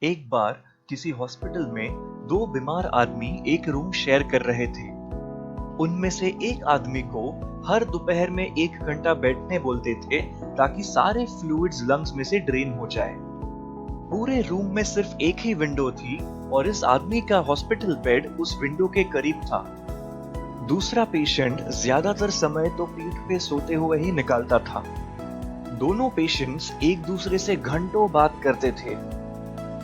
एक बार किसी हॉस्पिटल में दो बीमार आदमी एक रूम शेयर कर रहे थे। उनमें से एक आदमी को हर दोपहर में 1 घंटा बैठने बोलते थे ताकि सारे फ्लूइड्स लंग्स में से ड्रेन हो जाए। पूरे रूम में सिर्फ एक ही विंडो थी और इस आदमी का हॉस्पिटल बेड उस विंडो के करीब था। दूसरा पेशेंट ज्यादातर समय तो पीठ पे सोते हुए ही निकालता था। दोनों पेशेंट्स एक दूसरे से घंटों बात करते थे।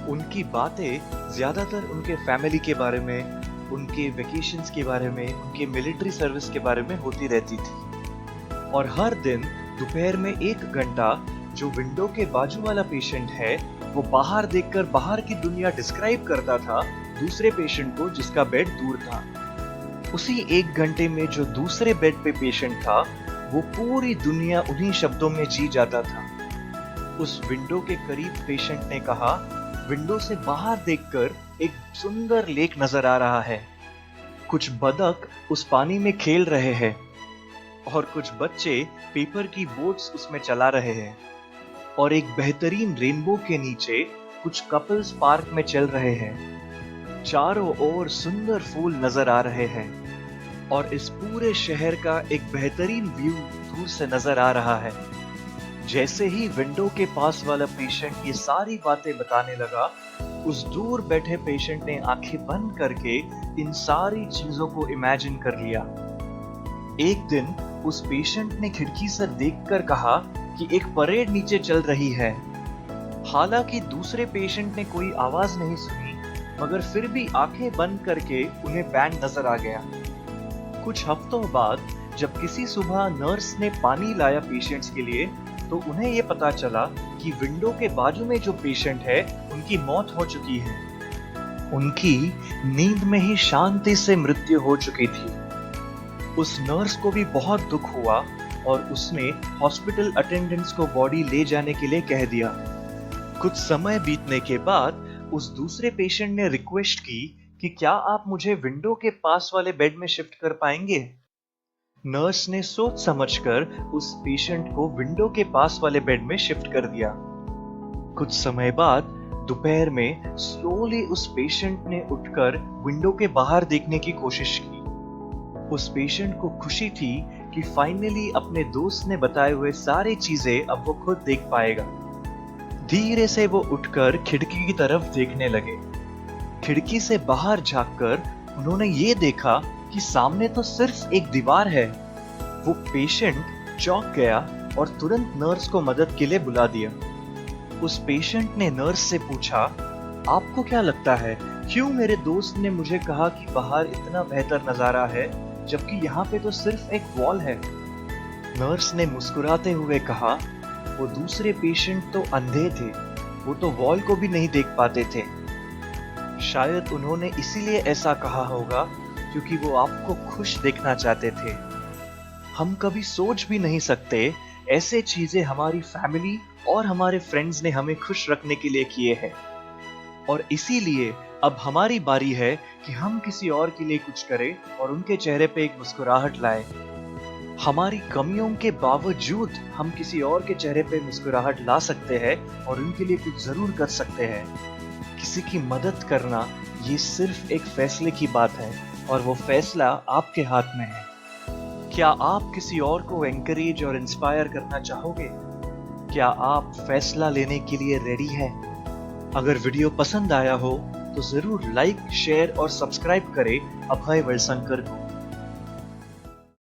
उनकी बातें ज्यादातर उनके फैमिली के बारे में, उनके वेकेशंस के बारे में, उनके मिलिट्री सर्विस के बारे में होती रहती थी। और हर दिन दोपहर में 1 घंटा जो विंडो के बाजू वाला पेशेंट है वो बाहर देखकर बाहर की दुनिया डिस्क्राइब करता था दूसरे पेशेंट को जिसका बेड दूर था। उसी 1 घंटे में जो दूसरे बेड पे पेशेंट था वो पूरी दुनिया उन्हीं शब्दों में जी जाता था। उस विंडो के करीब पेशेंट ने कहा, विंडो से बाहर देखकर एक सुंदर लेक नजर आ रहा है। कुछ बतख उस पानी में खेल रहे हैं और कुछ बच्चे पेपर की बोट्स उसमें चला रहे हैं। और एक बेहतरीन रेनबो के नीचे कुछ कपल्स पार्क में चल रहे हैं। चारों ओर सुंदर फूल नजर आ रहे हैं और इस पूरे शहर का एक बेहतरीन व्यू दूर से नजर आ रहा है। जैसे ही विंडो के पास वाला पेशेंट ये सारी बातें बताने लगा, उस दूर बैठे पेशेंट ने आंखें बंद करके इन सारी चीजों को इमेजिन कर लिया। एक दिन उस पेशेंट ने खिड़की से देखकर कहा कि एक परेड नीचे चल रही है। हालांकि दूसरे पेशेंट ने कोई आवाज नहीं सुनी, मगर फिर भी आंखें बंद करके उन्हें बैंड नजर आ गया। कुछ हफ्तों बाद जब किसी सुबह नर्स ने पानी लाया पेशेंट्स के लिए, तो उन्हें यह पता चला कि विंडो के बाजू में जो पेशेंट है उनकी मौत हो चुकी है। उनकी नींद में ही शांति से मृत्यु हो चुकी थी। उस नर्स को भी बहुत दुख हुआ और उसने हॉस्पिटल अटेंडेंट्स को बॉडी ले जाने के लिए कह दिया। कुछ समय बीतने के बाद उस दूसरे पेशेंट ने रिक्वेस्ट की कि क्या आप मुझे विंडो के पास वाले बेड में शिफ्ट कर पाएंगे। नर्स ने सोच समझकर उस पेशेंट को विंडो के पास वाले बेड में शिफ्ट कर दिया। कुछ समय बाद दोपहर में स्लोली उस पेशेंट ने उठकर विंडो के बाहर देखने की कोशिश की। उस पेशेंट को खुशी थी कि फाइनली अपने दोस्त ने बताए हुए सारी चीजें अब वो खुद देख पाएगा। धीरे से वो उठकर खिड़की की तरफ देखने लगे। खिड़की से बाहर झांककर उन्होंने ये देखा कि सामने तो सिर्फ एक दीवार है। वो पेशेंट चौंक गया और तुरंत नर्स को मदद के लिए बुला दिया। उस पेशेंट ने नर्स से पूछा, आपको क्या लगता है क्यों मेरे दोस्त ने मुझे कहा कि बाहर इतना बेहतर नजारा है जबकि यहाँ पे तो सिर्फ एक वॉल है। नर्स ने मुस्कुराते हुए कहा, वो दूसरे पेशेंट तो अंधे थे, वो तो वॉल को भी नहीं देख पाते थे। शायद उन्होंने इसीलिए ऐसा कहा होगा क्योंकि वो आपको खुश देखना चाहते थे। हम कभी सोच भी नहीं सकते ऐसे चीजें हमारी फैमिली और हमारे फ्रेंड्स ने हमें खुश रखने के लिए किए हैं। और इसीलिए अब हमारी बारी है कि हम किसी और के लिए कुछ करें और उनके चेहरे पे एक मुस्कुराहट लाएं। हमारी कमियों के बावजूद हम किसी और के चेहरे पे मुस्कुराहट ला सकते हैं और उनके लिए कुछ जरूर कर सकते हैं। किसी की मदद करना ये सिर्फ एक फैसले की बात है और वो फैसला आपके हाथ में है। क्या आप किसी और को एनकरेज और इंस्पायर करना चाहोगे? क्या आप फैसला लेने के लिए रेडी हैं? अगर वीडियो पसंद आया हो तो जरूर लाइक, शेयर और सब्सक्राइब करें अभय वलसंकर को।